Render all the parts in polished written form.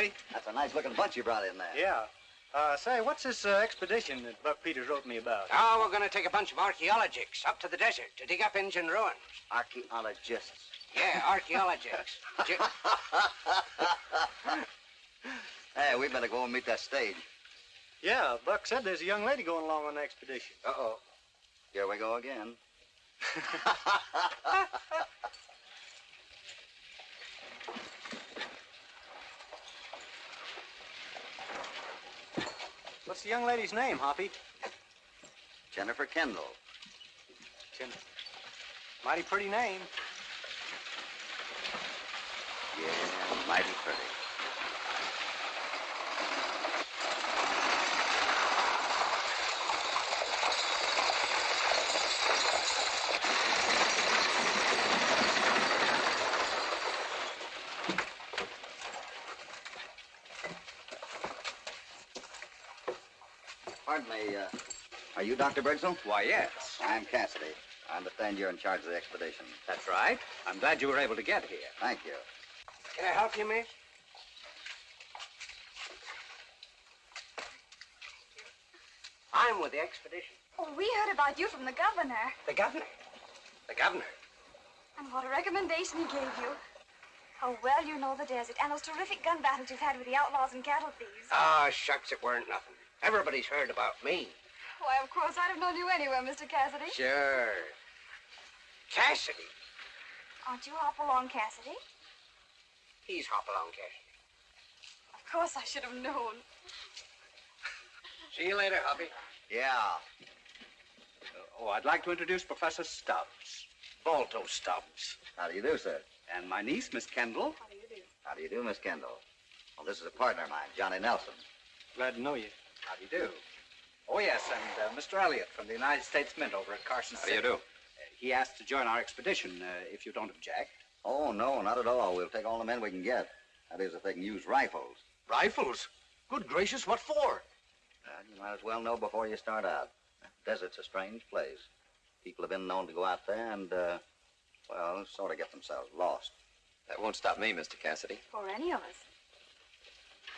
Hoppy. That's a nice-looking bunch you brought in there. Yeah. Say, what's this expedition that Buck Peters wrote me about? Oh, we're going to take a bunch of archaeologists up to the desert to dig up ancient ruins. Archaeologists. Yeah, archaeologists. Hey, we better go and meet that stage. Yeah, Buck said there's a young lady going along on the expedition. Uh-oh. Here we go again. What's the young lady's name, Hoppy? Jennifer Kendall. Mighty pretty name. Yeah, mighty pretty. Pardon me, are you Dr. Birdsell? Why, yes. I'm Cassidy. I understand you're in charge of the expedition. That's right. I'm glad you were able to get here. Thank you. Can I help you, miss? I'm with the expedition. Oh, we heard about you from the governor. The governor? The governor? And what a recommendation he gave you. How well you know the desert and those terrific gun battles you've had with the outlaws and cattle thieves. Ah, shucks, it weren't nothing. Everybody's heard about me. Why, of course, I'd have known you anywhere, Mr. Cassidy. Sure. Cassidy? Aren't you Hopalong Cassidy? He's Hopalong Cassidy. Of course I should have known. See you later, Hoppy. Yeah. I'd like to introduce Professor Stubbs. Balto Stubbs. How do you do, sir? And my niece, Miss Kendall. How do you do? How do you do, Miss Kendall? Well, this is a partner of mine, Johnny Nelson. Glad to know you. How do you do? Oh, yes, and Mr. Elliott from the United States Mint over at Carson City. How do you do? He asked to join our expedition, if you don't object. Oh, no, not at all. We'll take all the men we can get. That is, if they can use rifles. Rifles? Good gracious, what for? You might as well know before you start out. The desert's a strange place. People have been known to go out there and, well, sort of get themselves lost. That won't stop me, Mr. Cassidy. For any of us.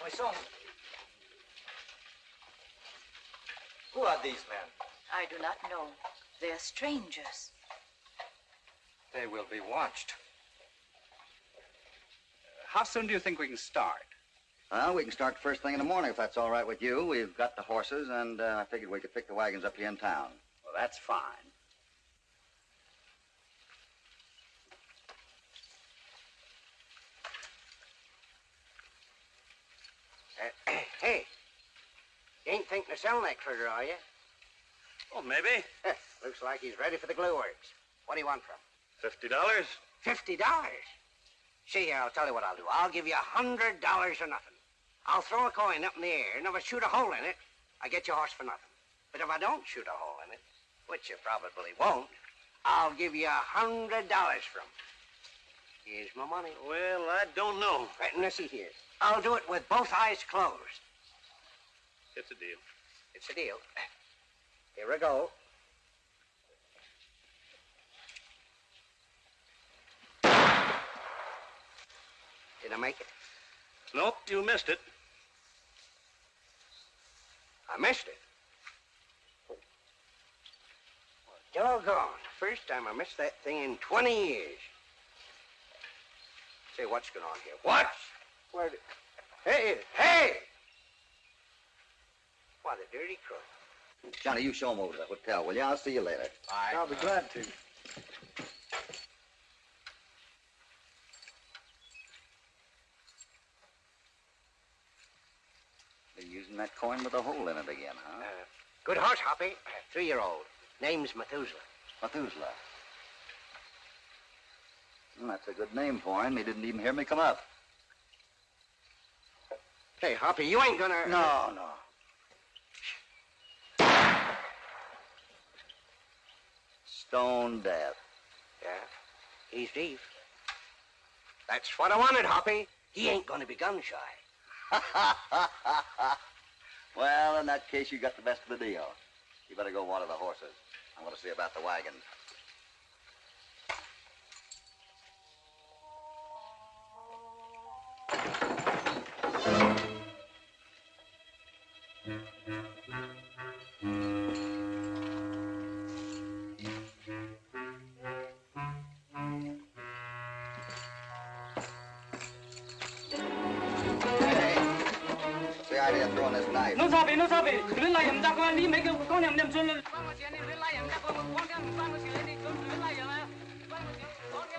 My son. Who are these men? I do not know. They are strangers. They will be watched. How soon do you think we can start? Well, we can start first thing in the morning if that's all right with you. We've got the horses, and I figured we could pick the wagons up here in town. Well, that's fine. Hey, you ain't thinking of selling that critter, are you? Oh, maybe. Looks like he's ready for the glue works. What do you want from him? $50. $50? See here, I'll tell you what I'll do. I'll give you $100 or nothing. I'll throw a coin up in the air, and if I shoot a hole in it, I get your horse for nothing. But if I don't shoot a hole in it, which you probably won't, I'll give you $100 from it. Here's my money. Well, I don't know. Right, and let's see here. I'll do it with both eyes closed. It's a deal. It's a deal. Here we go. Did I make it? Nope, you missed it. I missed it. Oh. Well, doggone. First time I missed that thing in 20 years. Say, what's going on here? What? Where did... Hey, hey! Why, the dirty crook. Johnny, you show 'em over to the hotel, will you? I'll see you later. I'll be glad to. They're using that coin with a hole in it again, huh? Good horse, Hoppy. 3-year-old. Name's Methuselah. Methuselah. That's a good name for him. He didn't even hear me come up. Hey, Hoppy, you ain't gonna... No. Stone death. Yeah, he's deaf. That's what I wanted, Hoppy. He ain't gonna be gun shy. Well, in that case, you got the best of the deal. You better go water the horses. I want to see about the wagon. The idea of throwing this knife. No sabi.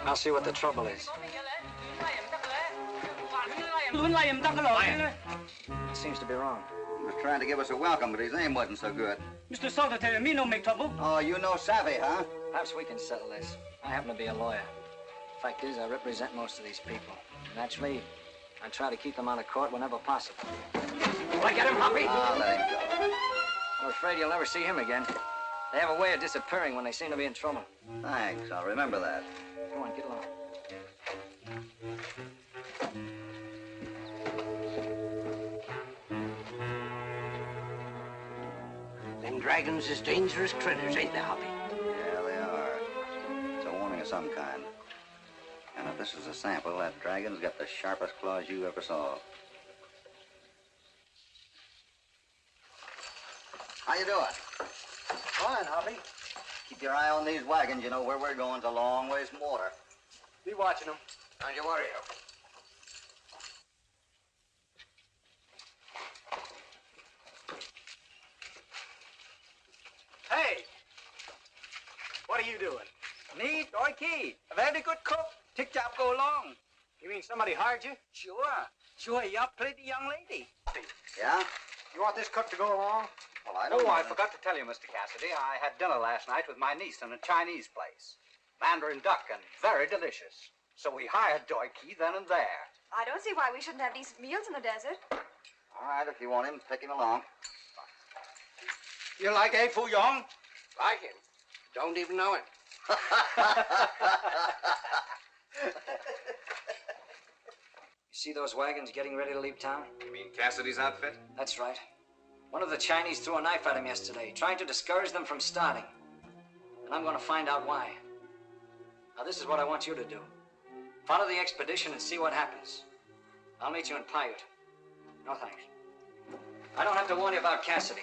I'll see what the trouble is. It seems to be wrong. He was trying to give us a welcome, but his aim wasn't so good. Mr. Salter tell me no make trouble. Oh, you know savvy, huh? Perhaps we can settle this. I happen to be a lawyer. Fact is, I represent most of these people. Naturally, I try to keep them out of court whenever possible. Do I get him, Hoppy? Ah, let him go. I'm afraid you'll never see him again. They have a way of disappearing when they seem to be in trouble. Thanks, I'll remember that. Come on, get along. Them dragons is dangerous critters, ain't they, Hoppy? Yeah, they are. It's a warning of some kind. And if this is a sample, that dragon's got the sharpest claws you ever saw. How you doing? Fine, Hoppy. Keep your eye on these wagons. You know where we're going's a long ways from water. Be watching them. Don't you worry. Hey! What are you doing? Me, Dorky. A very good cook. Tick job go along. You mean somebody hired you? Sure, you're pretty young lady. Yeah? You want this cook to go along? Well, I don't Oh, know. I forgot to tell you, Mr. Cassidy. I had dinner last night with my niece in a Chinese place. Mandarin duck and very delicious. So we hired Doikey then and there. I don't see why we shouldn't have decent meals in the desert. All right, if you want him, take him along. You like A. Fu Yong? Like him? Don't even know him. You see those wagons getting ready to leave town? You mean Cassidy's outfit? That's right. One of the Chinese threw a knife at him yesterday, trying to discourage them from starting. And I'm going to find out why. Now, this is what I want you to do. Follow the expedition and see what happens. I'll meet you in Paiute. No thanks. I don't have to warn you about Cassidy.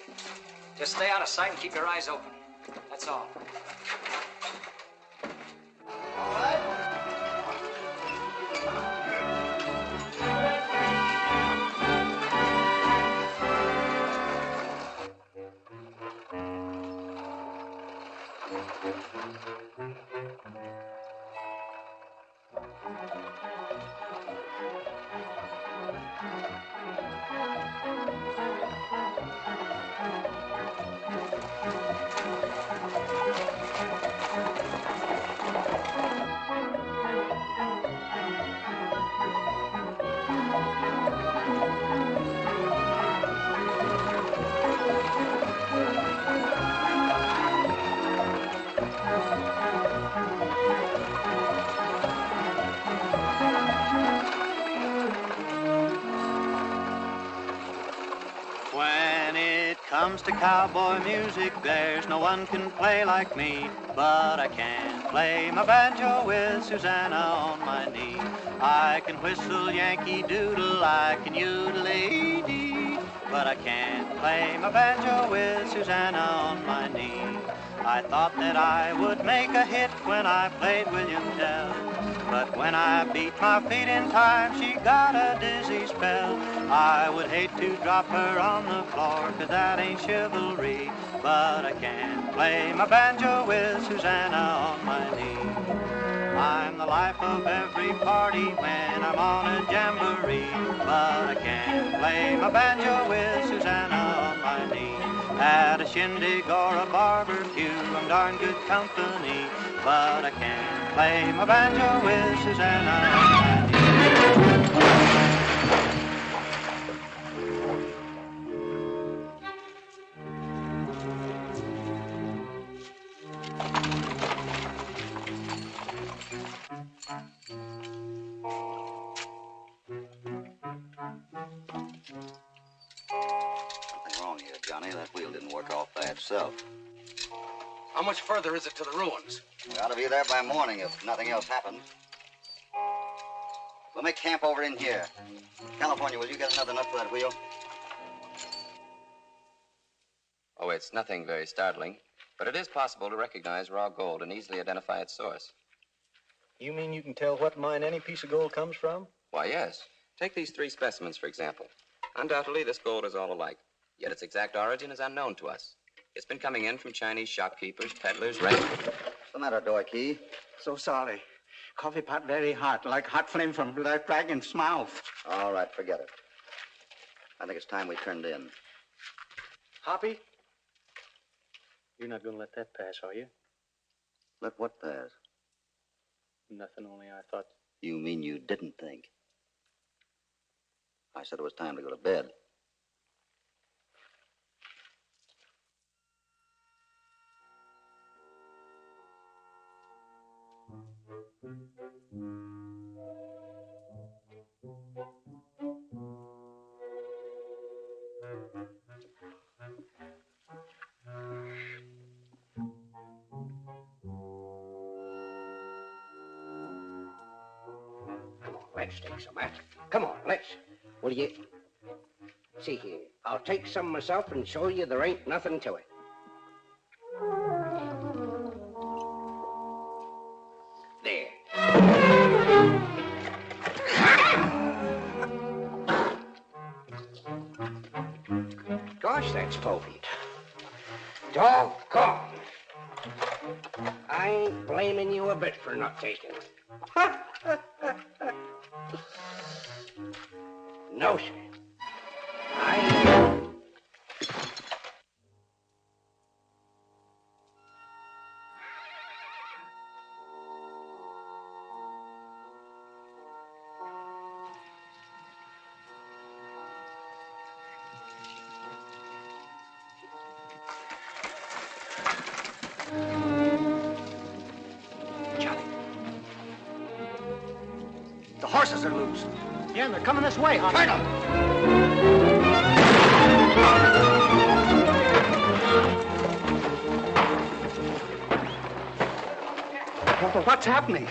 Just stay out of sight and keep your eyes open. That's all. All right. When it comes to cowboy music, there's no one can play like me. But I can play my banjo with Susanna on my knee. I can whistle Yankee Doodle, I can yoodle-a-dee. But I can't play my banjo with Susanna on my knee. I thought that I would make a hit when I played William Tell. But when I beat my feet in time, she got a dizzy spell. I would hate to drop her on the floor, 'cause that ain't chivalry. But I can play my banjo with Susanna on my knee. I'm the life of every party when I'm on a jamboree. But I can't play my banjo with Susanna on my knee. At a shindig or a barbecue, I'm darn good company. But I can't play my banjo with Susanna on my knee. Something wrong here, Johnny. That wheel didn't work off by itself. How much further is it to the ruins? We ought to be there by morning if nothing else happens. We'll make camp over in here. California, will you get another nut for that wheel? it's nothing very startling, but it is possible to recognize raw gold and easily identify its source. You mean you can tell what mine any piece of gold comes from? Why, yes. Take these 3 specimens, for example. Undoubtedly, this gold is all alike, yet its exact origin is unknown to us. It's been coming in from Chinese shopkeepers, peddlers, renters. What's the matter, Doorkey? So sorry. Coffee pot very hot, like hot flame from that dragon's mouth. All right, forget it. I think it's time we turned in. Hoppy? You're not going to let that pass, are you? Let what pass? Nothing, only I thought... You mean you didn't think? I said it was time to go to bed. Let's take some, huh? Come on, let's. What do you... See here, I'll take some myself and show you there ain't nothing to it. There. Gosh, that's potent. Doggone. I ain't blaming you a bit for not taking it. No, sir. The horses are loose. Yeah, and they're coming this way, Hoppy. Turn them! What's happening?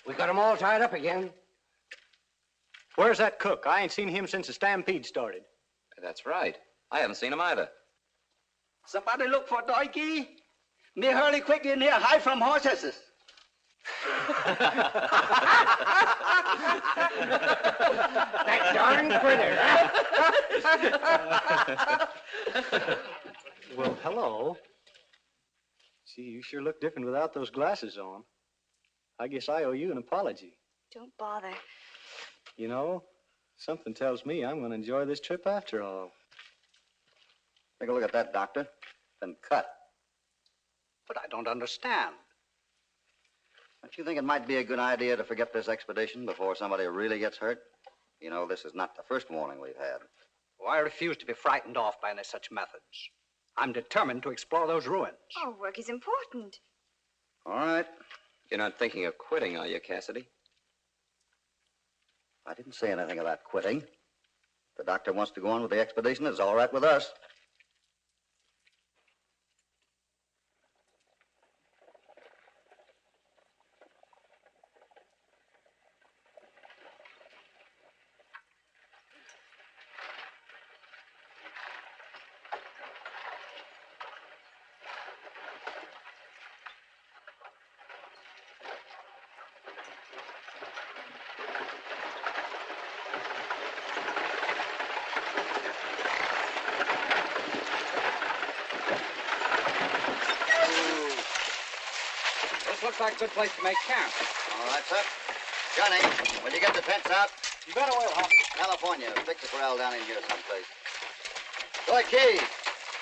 We got them all tied up again. Where's that cook? I ain't seen him since the stampede started. That's right. I haven't seen him either. Somebody look for Doikey. Me hurry quick in here, hide from horses. That darn critter, Well, hello. Gee, you sure look different without those glasses on. I guess I owe you an apology. Don't bother. You know, something tells me I'm going to enjoy this trip after all. Take a look at that, Doctor. Then cut. But I don't understand. Don't you think it might be a good idea to forget this expedition before somebody really gets hurt? You know, this is not the first warning we've had. Oh, I refuse to be frightened off by any such methods. I'm determined to explore those ruins. Our work is important. All right. You're not thinking of quitting, are you, Cassidy? I didn't say anything about quitting. If the doctor wants to go on with the expedition, it's all right with us. Looks like a good place to make camp. All right, sir. Johnny, will you get the tents out? You bet I will, Hoppy. California, fix the corral down in here someplace. Boy, Key,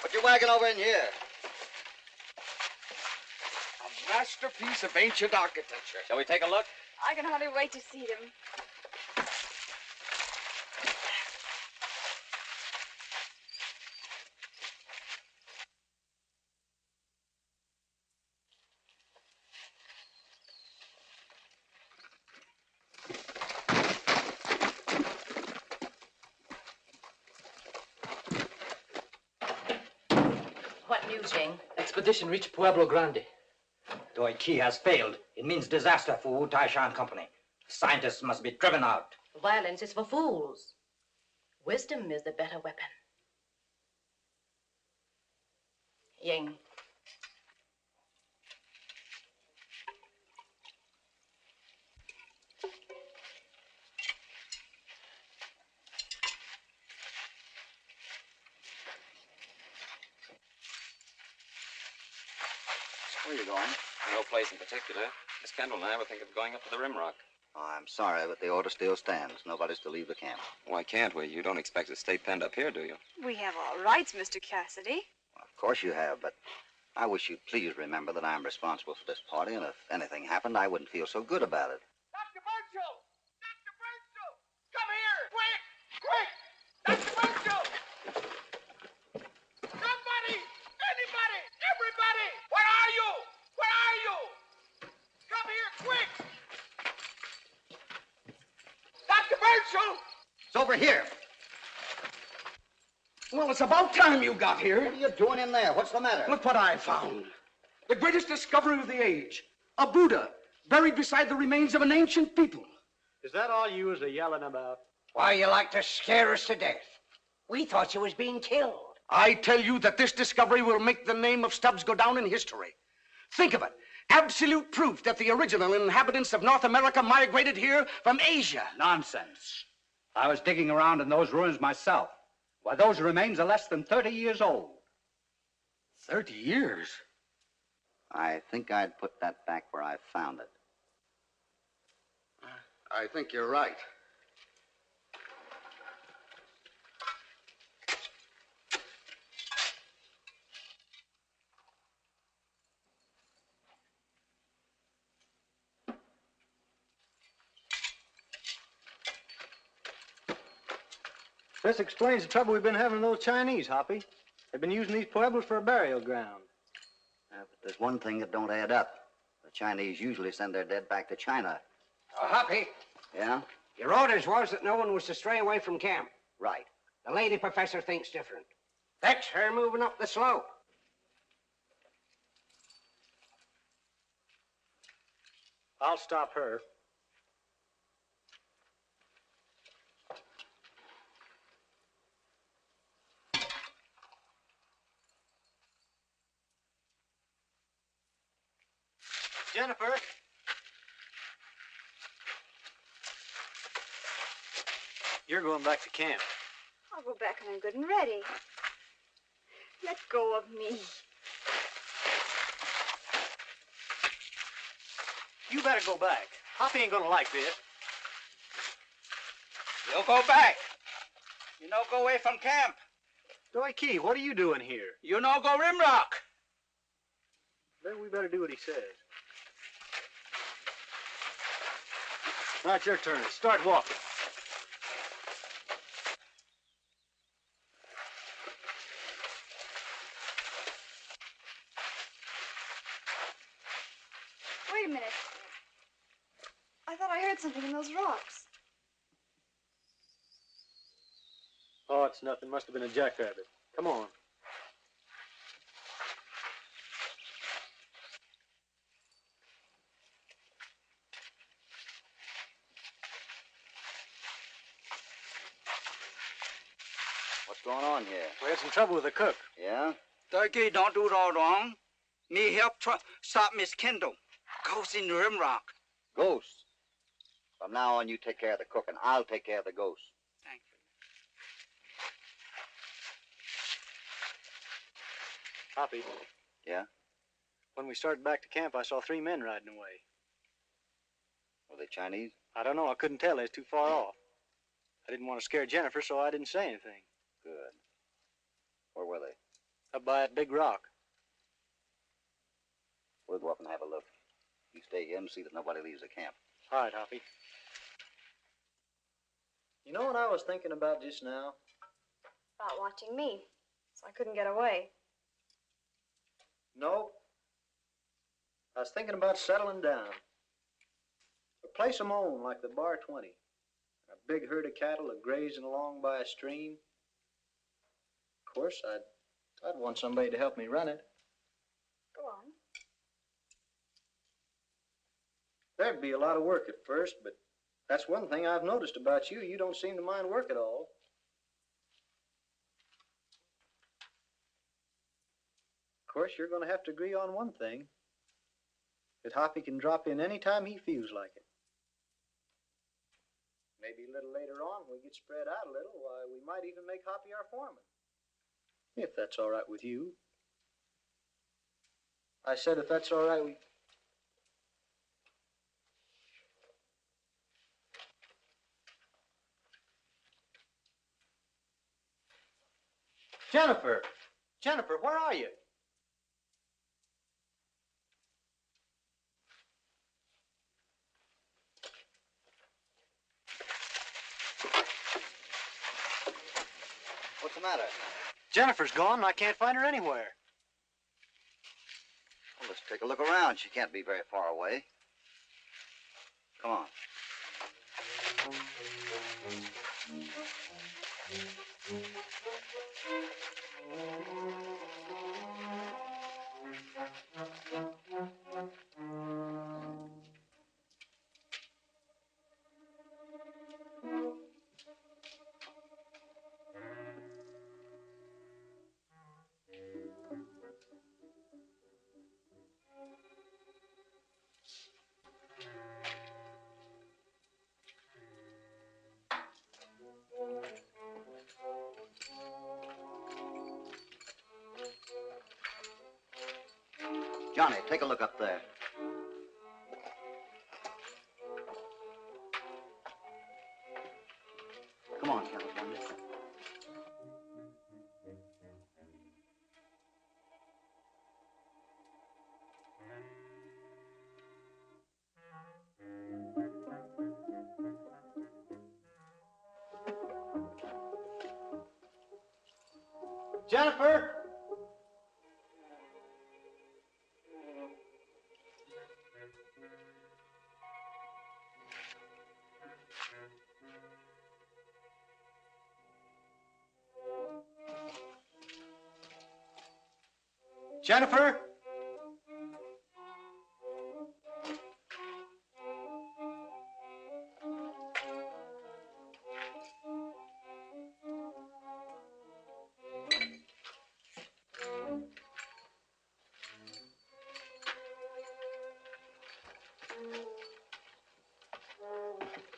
what you wagging over in here? A masterpiece of ancient architecture. Shall we take a look? I can hardly wait to see them. News, Ying. Expedition reached Pueblo Grande. Doi Key has failed. It means disaster for Wu Taishan Company. Scientists must be driven out. Violence is for fools. Wisdom is the better weapon. Ying. Where are you going? No place in particular. Miss Kendall and I were thinking of going up to the Rim Rock. Oh, I'm sorry, but the order still stands. Nobody's to leave the camp. Why can't we? You don't expect us to stay penned up here, do you? We have all rights, Mr. Cassidy. Well, of course you have, but I wish you'd please remember that I'm responsible for this party, and if anything happened, I wouldn't feel so good about it. Dr. Birdsell! Dr. Birdsell! Come here! Quick! Quick! Dr. Birdsell! Somebody! Anybody! Everybody! Where are you? Where are you? Come here, quick! Dr. Birdsell! It's over here. Well, it's about time you got here. What are you doing in there? What's the matter? Look what I found. The greatest discovery of the age. A Buddha buried beside the remains of an ancient people. Is that all you was a-yelling about? Why, you like to scare us to death. We thought you was being killed. I tell you that this discovery will make the name of Stubbs go down in history. Think of it. Absolute proof that the original inhabitants of North America migrated here from Asia. Nonsense. I was digging around in those ruins myself. Why, those remains are less than 30 years old. 30 years? I think I'd put that back where I found it. I think you're right. This explains the trouble we've been having with those Chinese, Hoppy. They've been using these pueblos for a burial ground. But there's one thing that don't add up. The Chinese usually send their dead back to China. Oh, Hoppy, Yeah? your orders was that no one was to stray away from camp. Right. The lady professor thinks different. That's her moving up the slope. I'll stop her. Jennifer. You're going back to camp. I'll go back when I'm good and ready. Let go of me. You better go back. Hoppy ain't gonna like this. You'll go back. You know, go away from camp. Doi Key, what are you doing here? You know, go Rimrock. Then we better do what he says. Now it's your turn. Start walking. Wait a minute. I thought I heard something in those rocks. Oh, it's nothing. Must have been a jackrabbit. Come on. What's going on here? We had some trouble with the cook. Yeah? Turkey, don't do it all wrong. Me help stop Miss Kendall. Ghost in the Rimrock. Ghosts. From now on, you take care of the cook, and I'll take care of the ghosts. Thank you. Hoppy. Yeah? When we started back to camp, I saw 3 men riding away. Were they Chinese? I don't know. I couldn't tell. They was too far off. I didn't want to scare Jennifer, so I didn't say anything. Good. Where were they? Up by that big rock. We'll go up and have a look. You stay here and see that nobody leaves the camp. All right, Hoppy. You know what I was thinking about just now? About watching me, so I couldn't get away. No. I was thinking about settling down. A place of my own, like the Bar 20. A big herd of cattle a grazing along by a stream. Of course, I'd I'd want somebody to help me run it. Go on. There'd be a lot of work at first, but that's one thing I've noticed about you. You don't seem to mind work at all. Of course, you're going to have to agree on one thing. That Hoppy can drop in any time he feels like it. Maybe a little later on, when we get spread out a little, why, we might even make Hoppy our foreman. If that's all right with you. I said if that's all right with... Jennifer! Jennifer, where are you? What's the matter? Jennifer's gone and I can't find her anywhere. Well, let's take a look around. She can't be very far away. Come on. Johnny, take a look up there. Come on, California. Jennifer! Jennifer!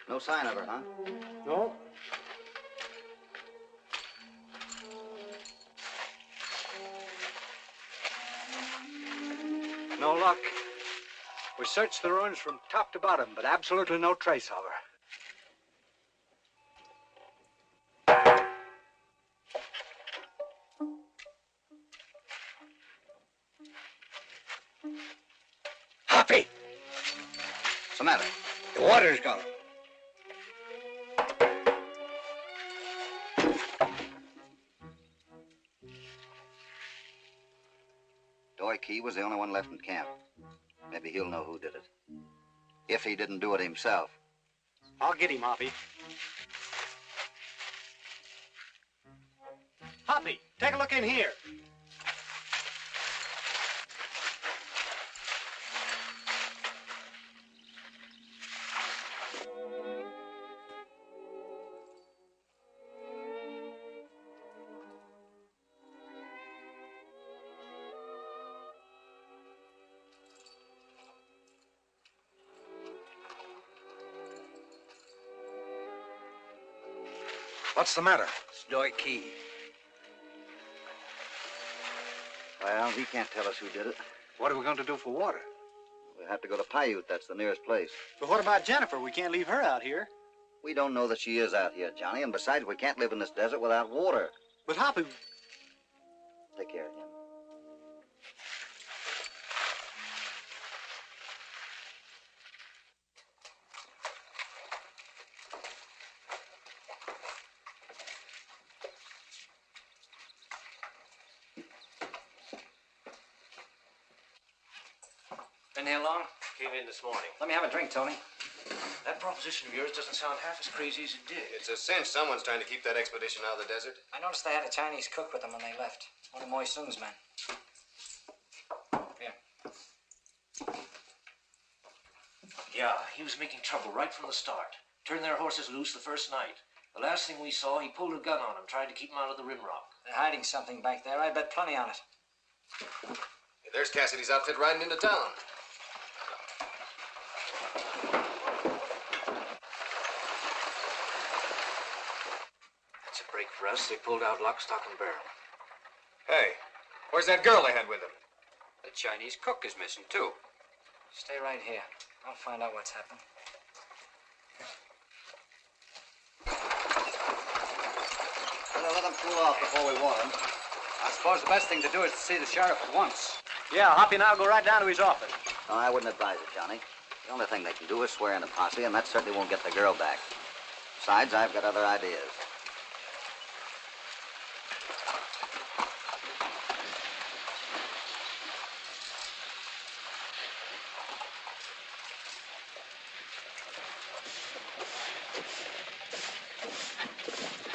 No sign of her, huh? No. No luck. We searched the ruins from top to bottom, but absolutely no trace of her. Hoppy! What's the matter? The water's gone. Key was the only one left in camp. Maybe he'll know who did it. If he didn't do it himself. I'll get him, Hoppy. Hoppy, take a look in here. What's the matter? Stoy Key. Well, he can't tell us who did it. What are we going to do for water? We'll have to go to Paiute. That's the nearest place. But what about Jennifer? We can't leave her out here. We don't know that she is out here, Johnny. And besides, we can't live in this desert without water. But Hoppy... Take care of him. Been here long? Came in this morning. Let me have a drink, Tony. That proposition of yours doesn't sound half as crazy as it did. It's a cinch someone's trying to keep that expedition out of the desert. I noticed they had a Chinese cook with them when they left. One of Moy Sung's men. Here. Yeah, he was making trouble right from the start. Turned their horses loose the first night. The last thing we saw, he pulled a gun on them, trying to keep them out of the rim rock. They're hiding something back there. I bet plenty on it. Hey, there's Cassidy's outfit riding into town. That's a break for us. They pulled out lock, stock, and barrel. Hey, where's that girl they had with them? The Chinese cook is missing, too. Stay right here. I'll find out what's happened. Better let them cool off before we want them. I suppose the best thing to do is to see the sheriff at once. Yeah, Hoppy and I'll go right down to his office. No, I wouldn't advise it, Johnny. The only thing they can do is swear in the posse, and that certainly won't get the girl back. Besides, I've got other ideas.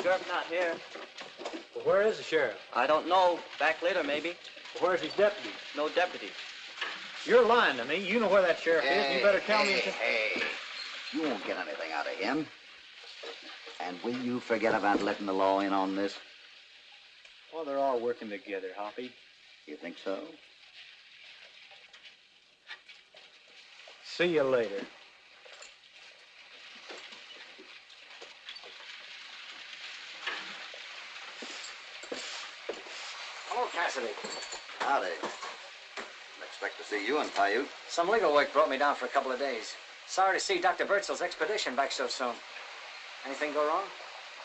Sheriff not here. Well, where is the sheriff? I don't know. Back later, maybe. Well, where's his deputy? No deputy. You're lying to me. You know where that sheriff is. You better tell me. Hey, you won't get anything out of him. And will you forget about letting the law in on this? Well, they're all working together, Hoppy. You think so? See you later. Hello, Cassidy. Howdy. Didn't expect to see you in Paiute. Some legal work brought me down for a couple of days. Sorry to see Dr. Birdsell's expedition back so soon. Anything go wrong?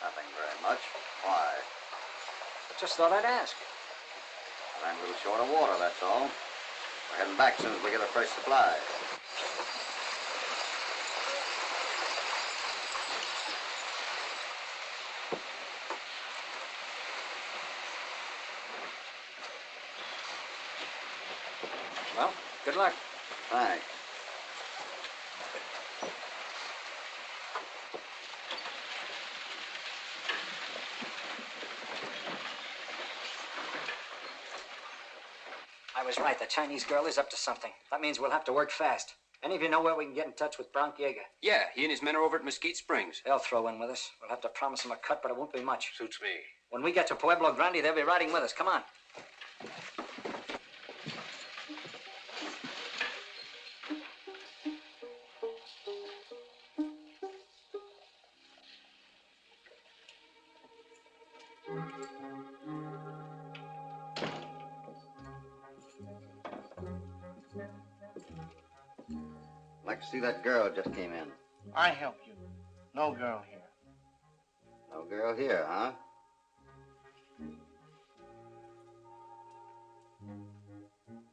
Nothing very much. Why? Just thought I'd ask. Ran a little short of water, that's all. We're heading back as soon as we get a fresh supply. Well, good luck. Thanks. I was right. The Chinese girl is up to something. That means we'll have to work fast. Any of you know where we can get in touch with Bronk Yeager? Yeah, he and his men are over at Mesquite Springs. They'll throw in with us. We'll have to promise them a cut, but it won't be much. Suits me. When we get to Pueblo Grande, they'll be riding with us. Come on. Like to see that girl just came in. I help you. No girl here. No girl here, huh?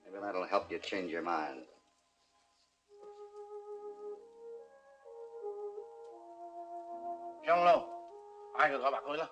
Maybe that'll help you change your mind. Trong lâu. Ai được gọi bà tôi là?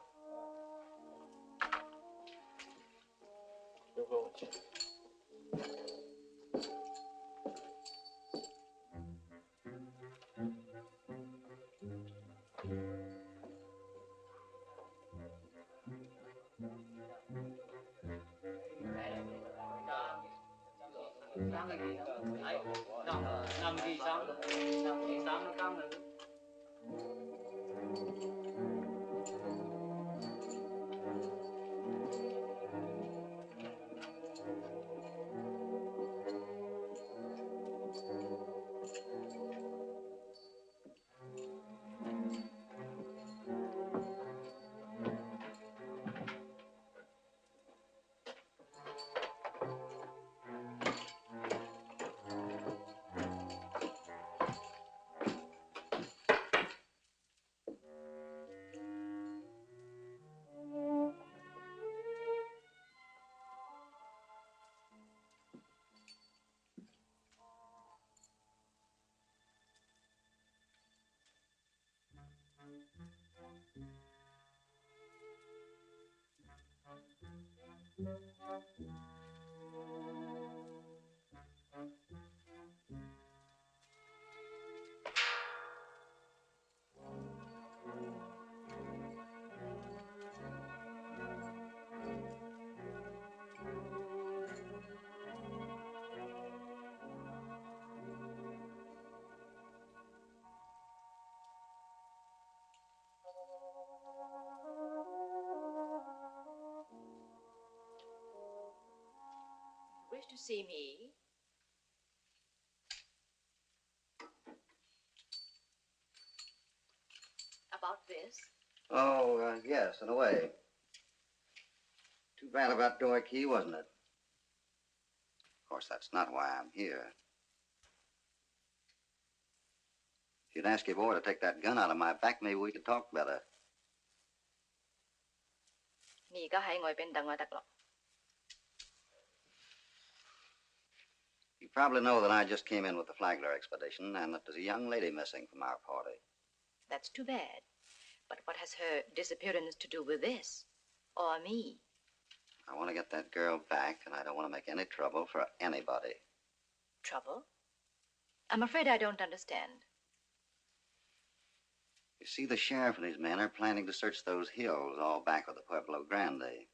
wish to see me? About this? Oh, yes, in a way. Too bad about Door Key, wasn't it? Of course, that's not why I'm here. If you'd ask your boy to take that gun out of my back, maybe we could talk better. 你而家喺外邊等我得咯。 You probably know that I just came in with the Flagler expedition and that there's a young lady missing from our party. That's too bad. But what has her disappearance to do with this? Or me? I want to get that girl back, and I don't want to make any trouble for anybody. Trouble? I'm afraid I don't understand. You see, the sheriff and his men are planning to search those hills all back of the Pueblo Grande.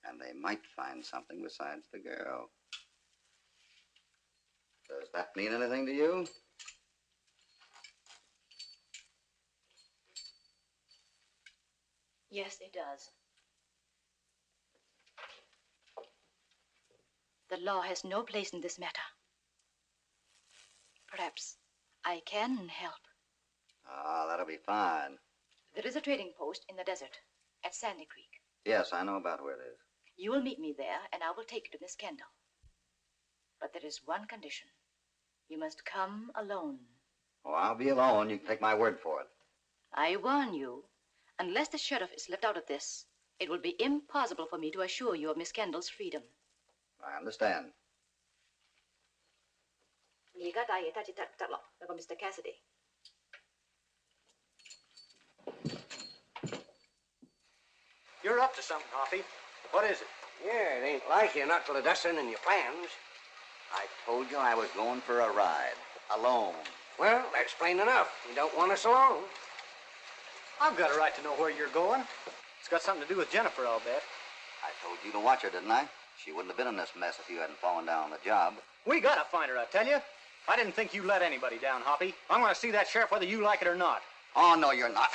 And they might find something besides the girl. Does that mean anything to you? Yes, it does. The law has no place in this matter. Perhaps I can help. Ah, that'll be fine. There is a trading post in the desert at Sandy Creek. Yes, I know about where it is. You will meet me there, and I will take you to Miss Kendall. But there is one condition. You must come alone. Oh, I'll be alone. You can take my word for it. I warn you, unless the sheriff is left out of this, it will be impossible for me to assure you of Miss Kendall's freedom. I understand. 而家帶嘢得至得落，有個 Mr. Cassidy。 You're up to something, Hoppy. What is it? Yeah, it ain't like you not to let us in your plans. I told you I was going for a ride. Alone. Well, that's plain enough. You don't want us along. I've got a right to know where you're going. It's got something to do with Jennifer, I'll bet. I told you to watch her, didn't I? She wouldn't have been in this mess if you hadn't fallen down on the job. We gotta find her, I tell you. I didn't think you let anybody down, Hoppy. I'm gonna see that sheriff whether you like it or not. Oh, no, you're not.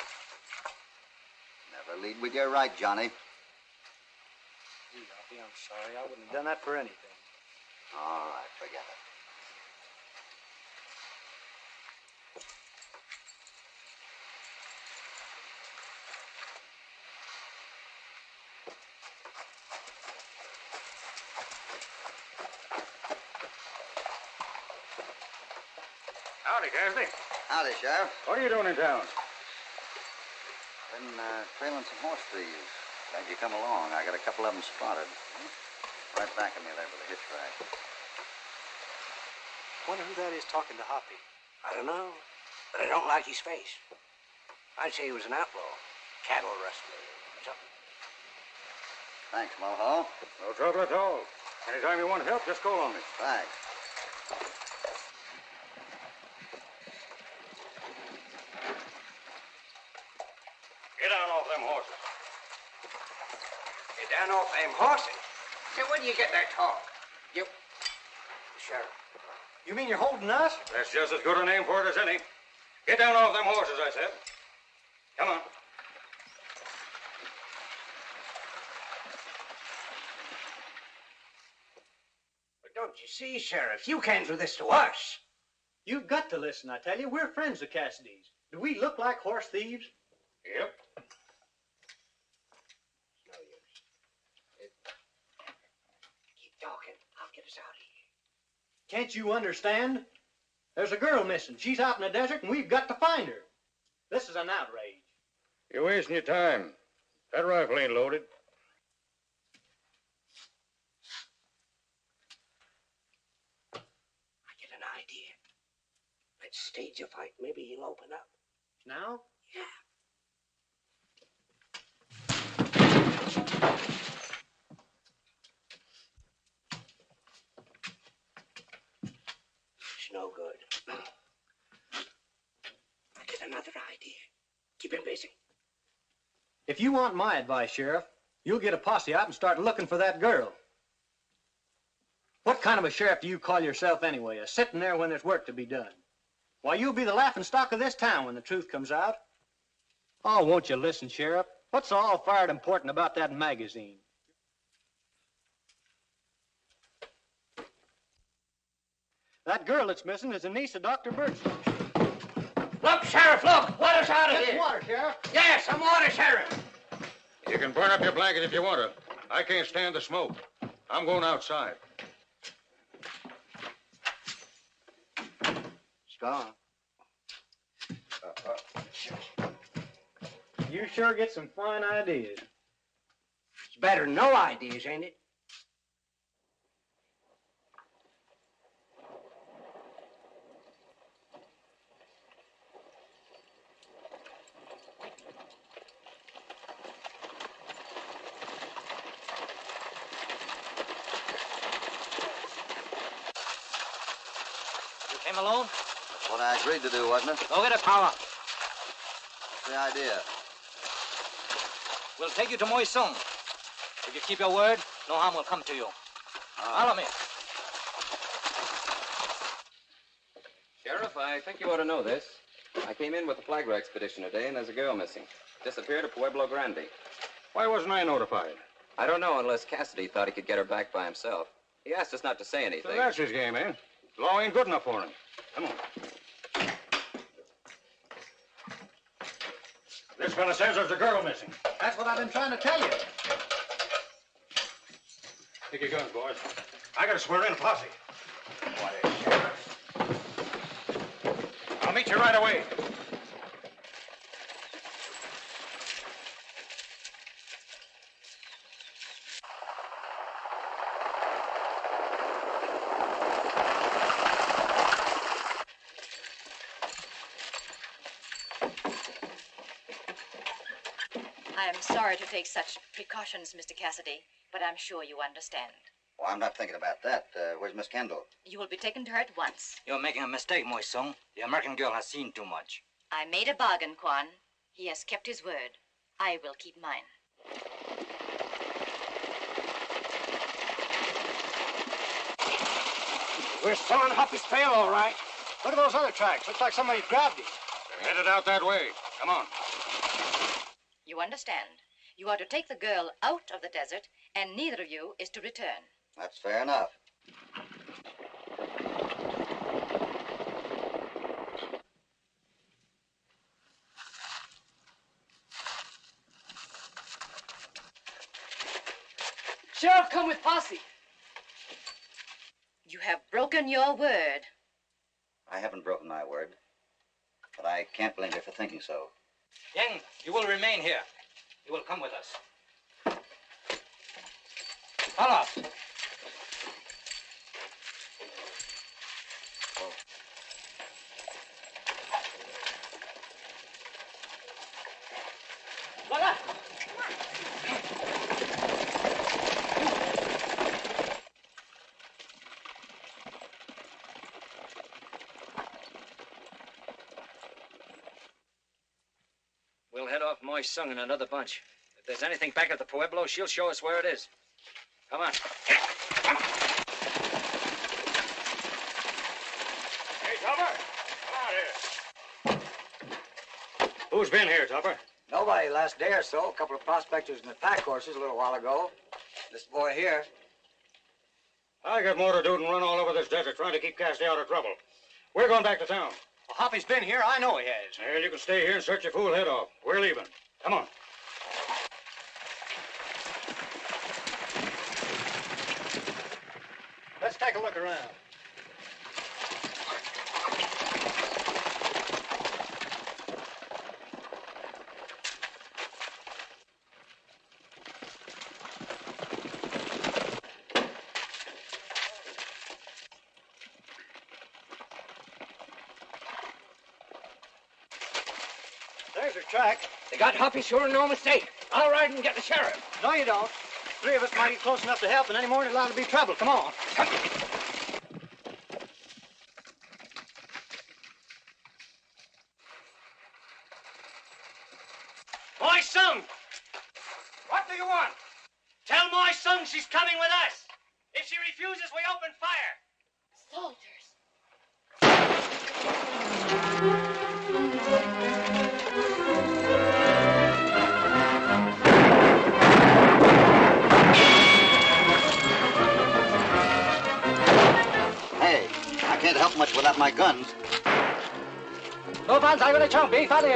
Never lead with your right, Johnny. Gee, Hoppy, I'm sorry. I wouldn't have done that for anything. All right, forget it. Howdy, Cassidy. Howdy, Sheriff. What are you doing in town? Been trailing some horse thieves. Glad you come along. I got a couple of them spotted. Right back of me there with a hitch rack. Wonder who that is talking to Hoppy. I don't know, but I don't like his face. I'd say he was an outlaw, cattle rustler, or something. Thanks, Moho. No trouble at all. Anytime you want help, just call on me. Thanks. Get down off them horses. Get down off them horses. Say, where do you get that talk? You... Sheriff. You mean you're holding us? That's just as good a name for it as any. Get down off them horses, I said. Come on. But don't you see, Sheriff, you can't do this to us. You've got to listen, I tell you. We're friends of Cassidy's. Do we look like horse thieves? Yep. No use. Keep talking. I'll get us out of here. Can't you understand? There's a girl missing. She's out in the desert, and we've got to find her. This is an outrage. You're wasting your time. That rifle ain't loaded. I get an idea. Let's stage a fight. Maybe he'll open up. Now? Yeah. It's no good. I get another idea. Keep him busy. If you want my advice, Sheriff, you'll get a posse out and start looking for that girl. What kind of a sheriff do you call yourself anyway, a sitting there when there's work to be done? Why, you'll be the laughingstock of this town when the truth comes out. Oh, won't you listen, Sheriff? What's all fired important about that magazine? That girl that's missing is a niece of Dr. Birch. Look, Sheriff, look! Let us out of Get here! water, Sheriff. Yes, some water, Sheriff! You can burn up your blanket if you want to. I can't stand the smoke. I'm going outside. It's gone. You sure get some fine ideas. It's better than no ideas, ain't it? Came alone? What I agreed to do, wasn't it? Go get a power. What's the idea? We'll take you to Moy Sung. If you keep your word, no harm will come to you. Follow me. Sheriff, I think you ought to know this. I came in with the flagger expedition today, and there's a girl missing. Disappeared at Pueblo Grande. Why wasn't I notified? I don't know unless Cassidy thought he could get her back by himself. He asked us not to say anything. So that's his game, eh? Law ain't good enough for him. Come on. This fella says there's a girl missing. That's what I've been trying to tell you. Take your guns, boys. I gotta swear in a posse. What is Sheriff? I'll meet you right away. I am sorry to take such precautions, Mr. Cassidy, but I'm sure you understand. Well, I'm not thinking about that. Where's Miss Kendall? You will be taken to her at once. You're making a mistake, Moy Sung. The American girl has seen too much. I made a bargain, Quan. He has kept his word. I will keep mine. We're still on Hoppy's trail, all right. Look at those other tracks. Looks like somebody grabbed him. They're headed out that way. Come on. You understand. You are to take the girl out of the desert, and neither of you is to return. That's fair enough. Sheriff, come with posse. You have broken your word. I haven't broken my word, but I can't blame you for thinking so. Yang, you will remain here. You will come with us. Follow. Voila. We'll head off Moy Sung in another bunch. If there's anything back at the Pueblo, she'll show us where it is. Come on. Come on. Hey, Tupper. Come out here. Who's been here, Tupper? Nobody last day or so. A couple of prospectors and the pack horses a little while ago. This boy here. I got more to do than run all over this desert trying to keep Cassidy out of trouble. We're going back to town. Well, Hoppy's been here. I know he has. Well, you can stay here and search your fool head off. We're leaving. Come on. Let's take a look around. There's a track. They got Hoppy, sure, no mistake. I'll ride and get the sheriff. No, you don't. Three of us might get close enough to help, and any more than allowed to be trouble. Come on. Moy Sung! What do you want? Tell Moy Sung she's coming with us. If she refuses, we open fire. Soldiers. Hey, I can't help my guns. No fans, I'm gonna chomp, be funny.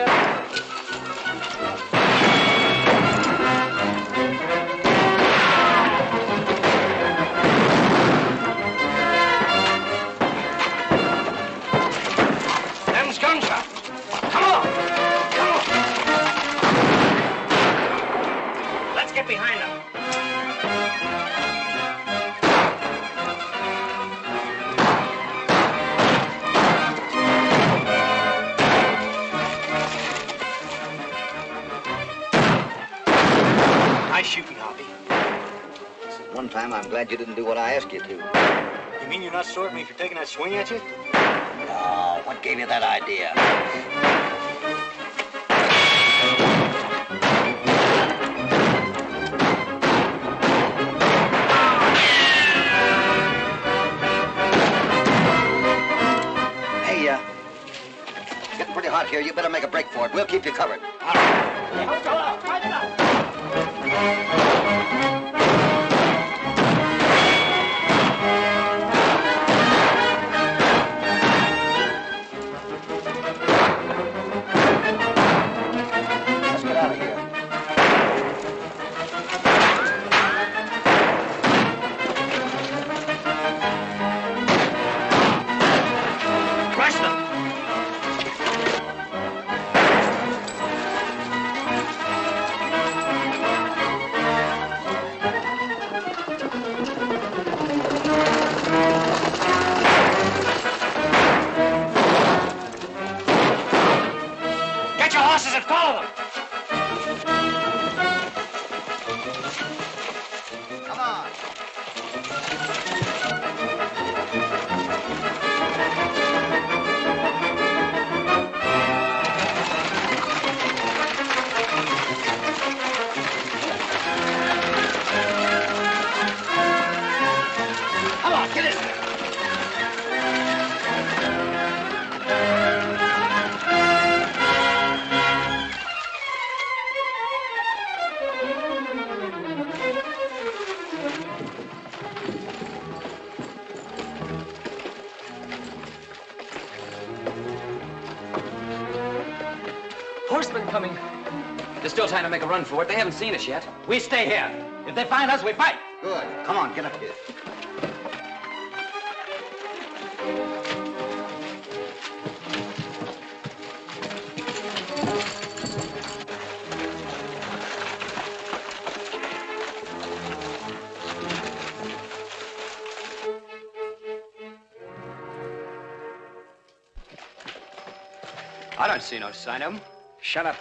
Them's gunshots. Come on. Come on. Let's get behind them. Nice shooting, Hoppy. One time, I'm glad you didn't do what I asked you to. You mean you're not sore at me for taking that swing at you? Oh, what gave you that idea? Hey, it's getting pretty hot here. You better make a break for it. We'll keep you covered. All right. Let's get out of here. Crush them. Get your horses and follow them. Come on. Come on, get in there. Horsemen coming. They're still trying to make a run for it. They haven't seen us yet. We stay here. If they find us, we fight. Good. Come on, get up here. I don't see no sign of them. Shut up.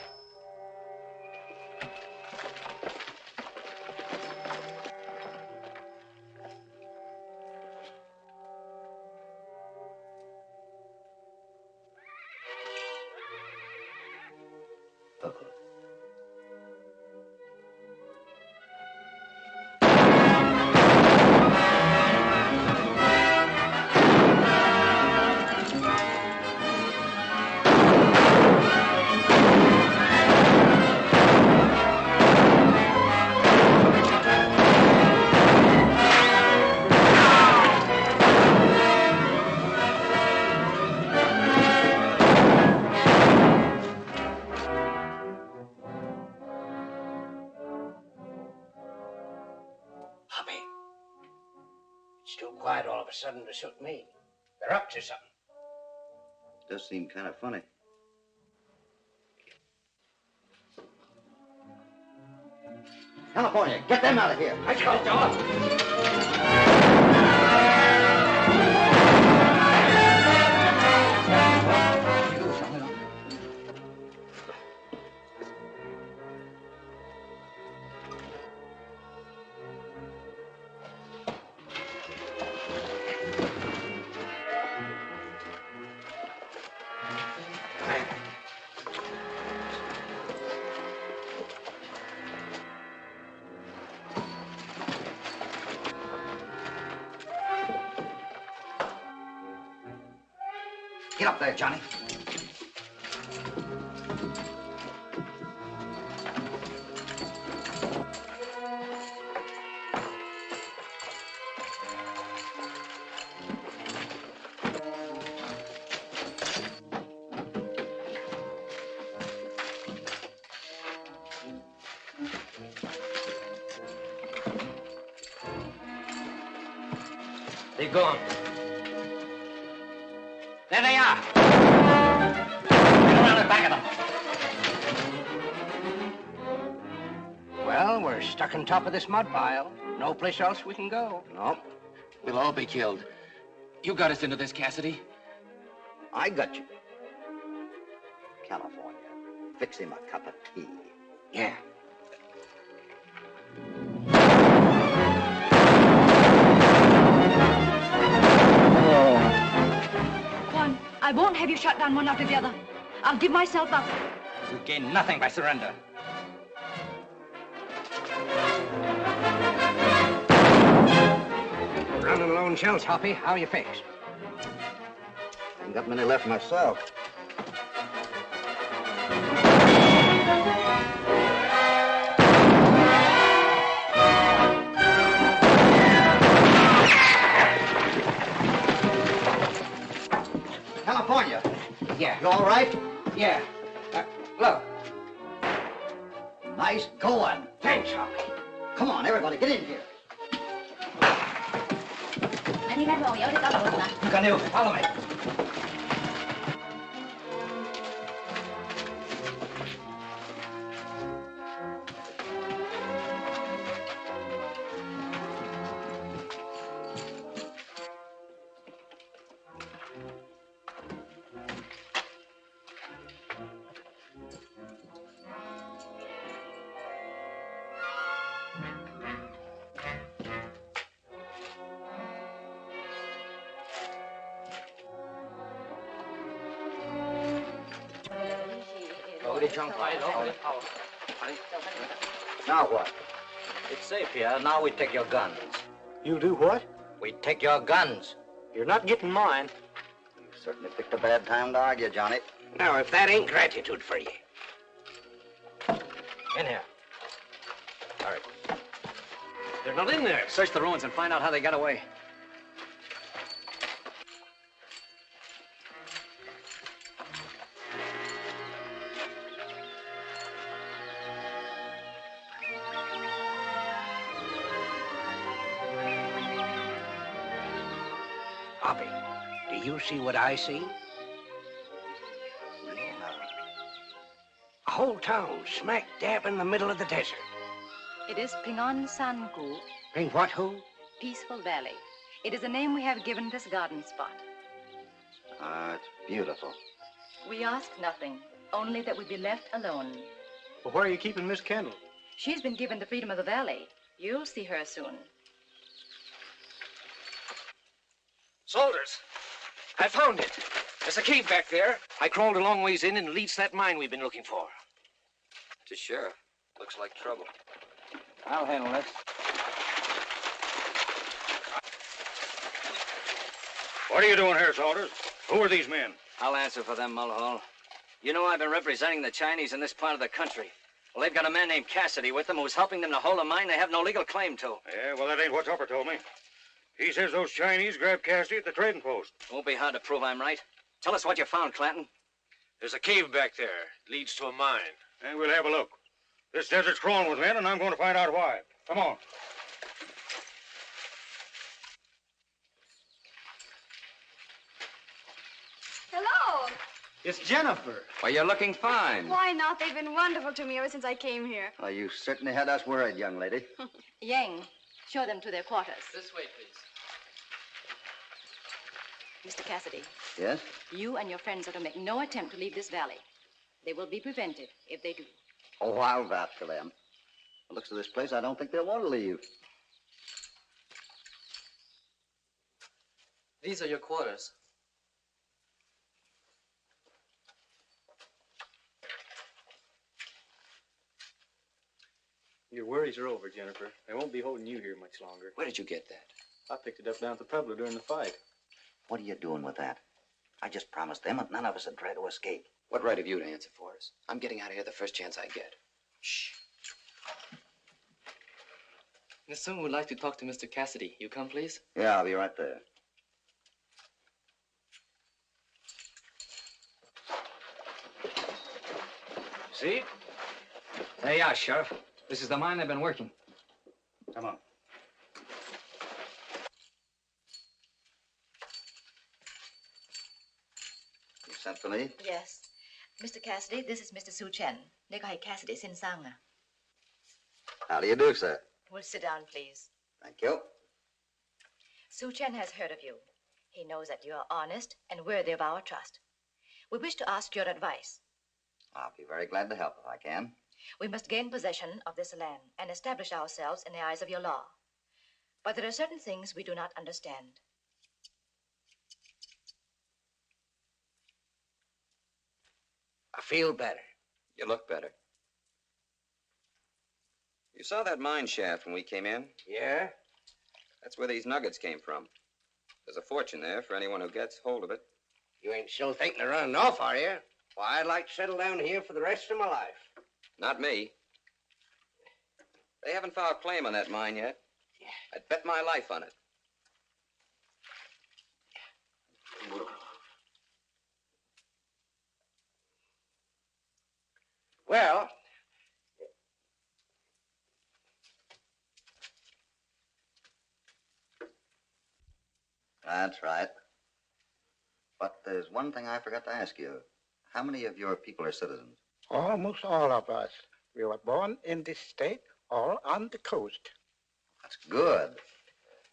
Hoppy. It's too quiet all of a sudden to suit me. They're up to something. Does seem kind of funny. California, get them out of here. Let's go, George. Get up there, Johnny. They're gone. There they are. Get around the back of them. Well, we're stuck on top of this mud pile. No place else we can go. No, we'll all be killed. You got us into this, Cassidy. I got you. California. Fix him a cup of tea. Yeah. Quan, I won't have you shut down one after the other. I'll give myself up. You gain nothing by surrender. Running alone shells, Hoppy. How are you fixed? Ain't got many left myself. California. Yeah. You all right? Yeah. Look. Nice going. Thanks, Hoppy. Come on, everybody, get in here. Canoe, follow me. Now what? It's safe here. Now we take your guns. You'll do what? We take your guns. You're not getting mine. You certainly picked a bad time to argue, Johnny. Now, if that ain't gratitude for you. In here. All right. They're not in there. Search the ruins and find out how they got away. Hoppy, do you see what I see? A whole town smack dab in the middle of the desert. It is Pingon Sanku, Ping what who? Peaceful Valley. It is a name we have given this garden spot. It's beautiful. We ask nothing, only that we be left alone. Well, where are you keeping Miss Kendall? She's been given the freedom of the valley. You'll see her soon. Soldiers, I found it. There's a cave back there. I crawled a long ways in and it leads to that mine we've been looking for. To sheriff. Looks like trouble. I'll handle this. What are you doing here, soldiers? Who are these men? I'll answer for them, Mulhall. You know I've been representing the Chinese in this part of the country. Well, they've got a man named Cassidy with them who's helping them to hold a mine they have no legal claim to. Yeah, well, that ain't what Tupper told me. He says those Chinese grabbed Cassidy at the trading post. Won't be hard to prove I'm right. Tell us what you found, Clanton. There's a cave back there. It leads to a mine. And we'll have a look. This desert's crawling with men, and I'm going to find out why. Come on. Hello. It's Jennifer. Why, you're looking fine. Why not? They've been wonderful to me ever since I came here. Oh, you certainly had us worried, young lady. Yang, show them to their quarters. This way, please. Mr. Cassidy, Yes? you and your friends are to make no attempt to leave this valley. They will be prevented if they do. Oh, I'll vouch for them. The looks of this place, I don't think they'll want to leave. These are your quarters. Your worries are over, Jennifer. They won't be holding you here much longer. Where did you get that? I picked it up down at the Pueblo during the fight. What are you doing with that? I just promised them that none of us would try to escape. What right have you to answer for us? I'm getting out of here the first chance I get. Shh. Miss Sung would like to talk to Mr. Cassidy. You come, please? Yeah, I'll be right there. See? There you are, Sheriff. This is the mine they've been working. Come on. Sent for me? Yes. Mr. Cassidy, this is Mr. Su Chen. Nikai Cassidy Sin Sanga. How do you do, sir? Will sit down, please. Thank you. Su Chen has heard of you. He knows that you are honest and worthy of our trust. We wish to ask your advice. I'll be very glad to help if I can. We must gain possession of this land and establish ourselves in the eyes of your law. But there are certain things we do not understand. I feel better. You look better. You saw that mine shaft when we came in? Yeah? That's where these nuggets came from. There's a fortune there for anyone who gets hold of it. You ain't still thinking of running off, are you? Why, I'd like to settle down here for the rest of my life. Not me. They haven't filed claim on that mine yet. I'd bet my life on it. Well, That's right. But there's one thing I forgot to ask you. How many of your people are citizens? Almost all of us. We were born in this state or on the coast. That's good.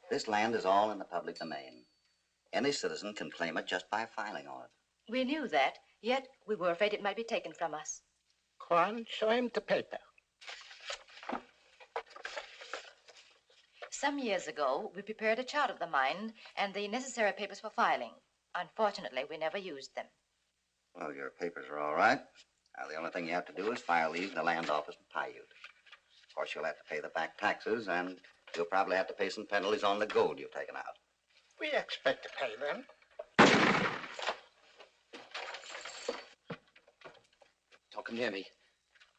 This land is all in the public domain. Any citizen can claim it just by filing on it. We knew that, yet we were afraid it might be taken from us. Quan, show him the paper. Some years ago, we prepared a chart of the mine and the necessary papers for filing. Unfortunately, we never used them. Well, your papers are all right. Now, the only thing you have to do is file these in the land office in Paiute. Of course, you'll have to pay the back taxes, and you'll probably have to pay some penalties on the gold you've taken out. We expect to pay them. Don't come near me.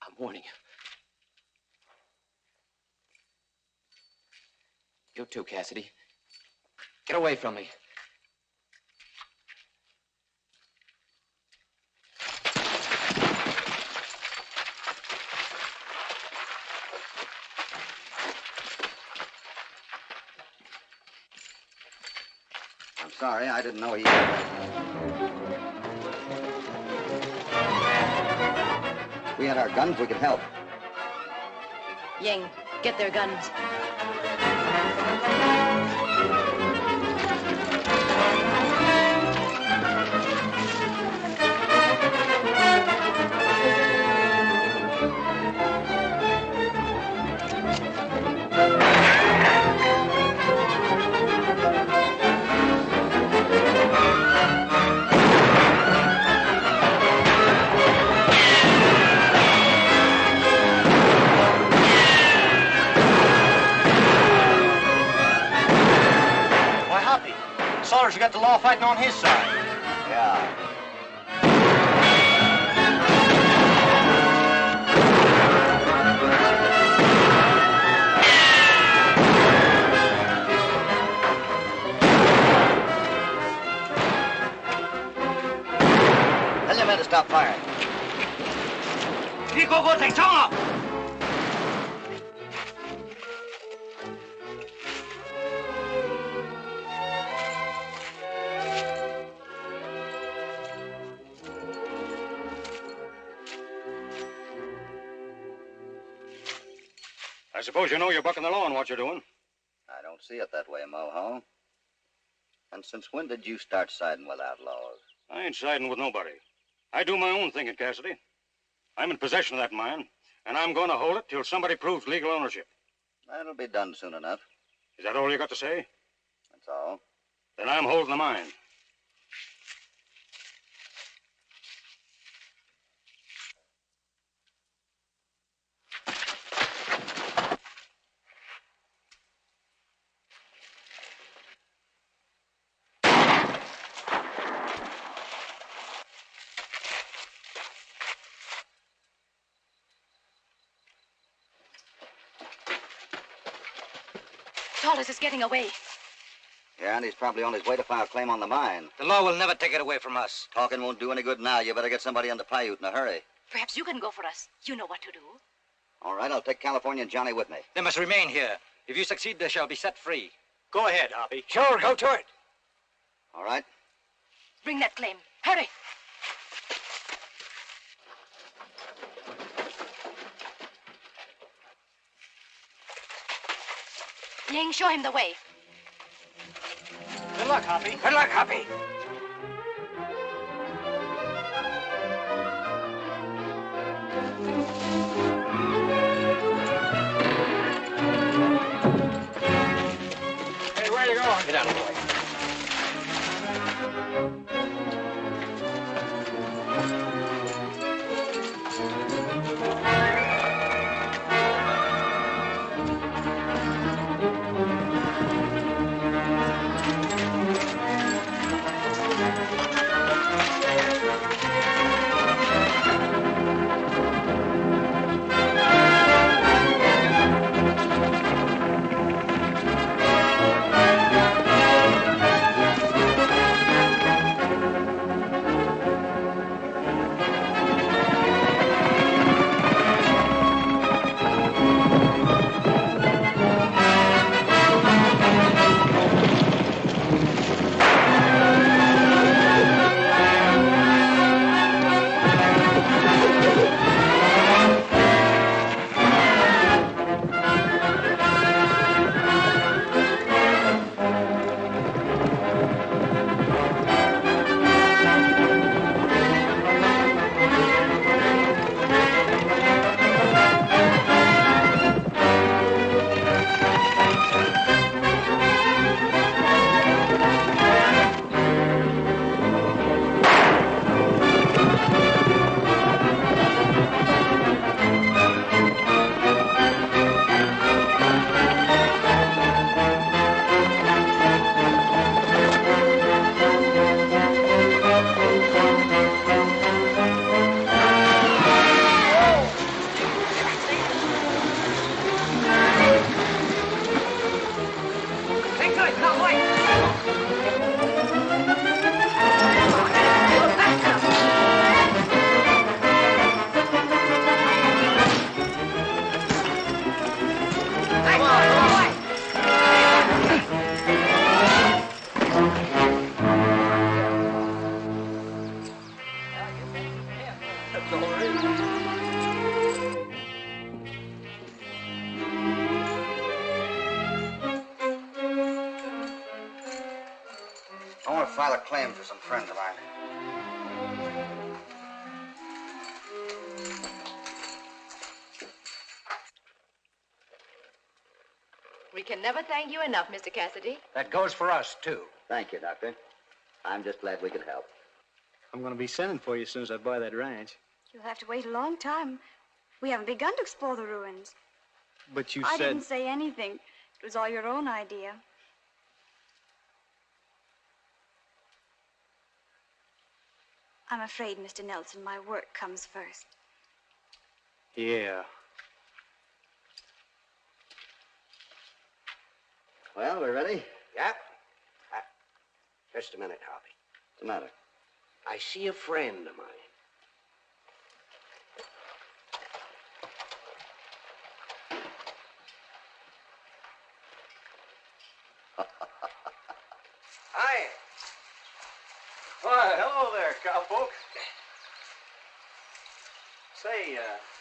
I'm warning you. You too, Cassidy. Get away from me. I'm sorry, I didn't know he... If we had our guns, we could help. Ying, get their guns. Saunders got the law fighting on his side. Yeah. Tell your men to stop firing. I suppose you know you're bucking the law in what you're doing. I don't see it that way, Moho. And since when did you start siding with outlaws? I ain't siding with nobody. I do my own thinking, Cassidy. I'm in possession of that mine, and I'm going to hold it till somebody proves legal ownership. That'll be done soon enough. Is that all you got to say? That's all. Then I'm holding the mine. Saunders is getting away. Yeah, and he's probably on his way to file a claim on the mine. The law will never take it away from us. Talking won't do any good now. You better get somebody into Paiute in a hurry. Perhaps you can go for us. You know what to do. All right, I'll take California and Johnny with me. They must remain here. If you succeed, they shall be set free. Go ahead, Hoppy. Sure, go to it. All right. Bring that claim. Hurry. Ying, show him the way. Good luck, Hoppy. Good luck, Hoppy. Hey, where you going? Get out of the way. I want to file a claim for some friends of mine. We can never thank you enough, Mr. Cassidy. That goes for us, too. Thank you, Doctor. I'm just glad we could help. I'm going to be sending for you as soon as I buy that ranch. You'll have to wait a long time. We haven't begun to explore the ruins. But you I said... didn't say anything. It was all your own idea. I'm afraid, Mr. Nelson, my work comes first. Yeah. Well, we're ready? Yep. Just a minute, Hoppy. What's the matter? I see a friend of mine. Hi. Why, hello there, cowpoke. Say,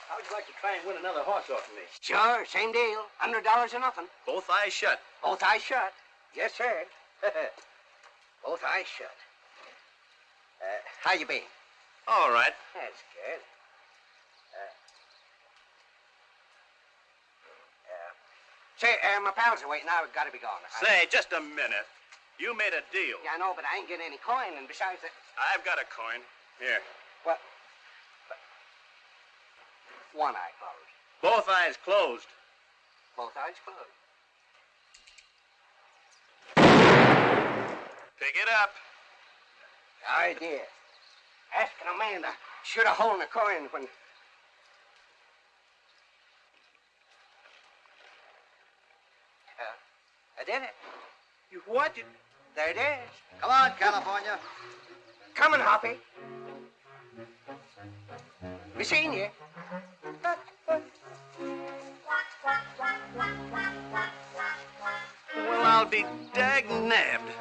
how'd you like to try and win another horse off of me? Sure, same deal. $100 or nothing. Both eyes shut. Both eyes shut. Yes, sir. Both eyes shut. How you been? All right. That's good. Say, my pals are waiting. I've got to be gone. Say, just a minute. You made a deal. Yeah, I know, but I ain't getting any coin, and besides that... I've got a coin. Here. What? One eye closed. Both eyes closed. Both eyes closed. Pick it up. Idea. Asking a man to shoot a hole in a coin when... I did it. You what? There it is. Come on, California. Coming, Hoppy. We seen you. Well, I'll be dag-nabbed.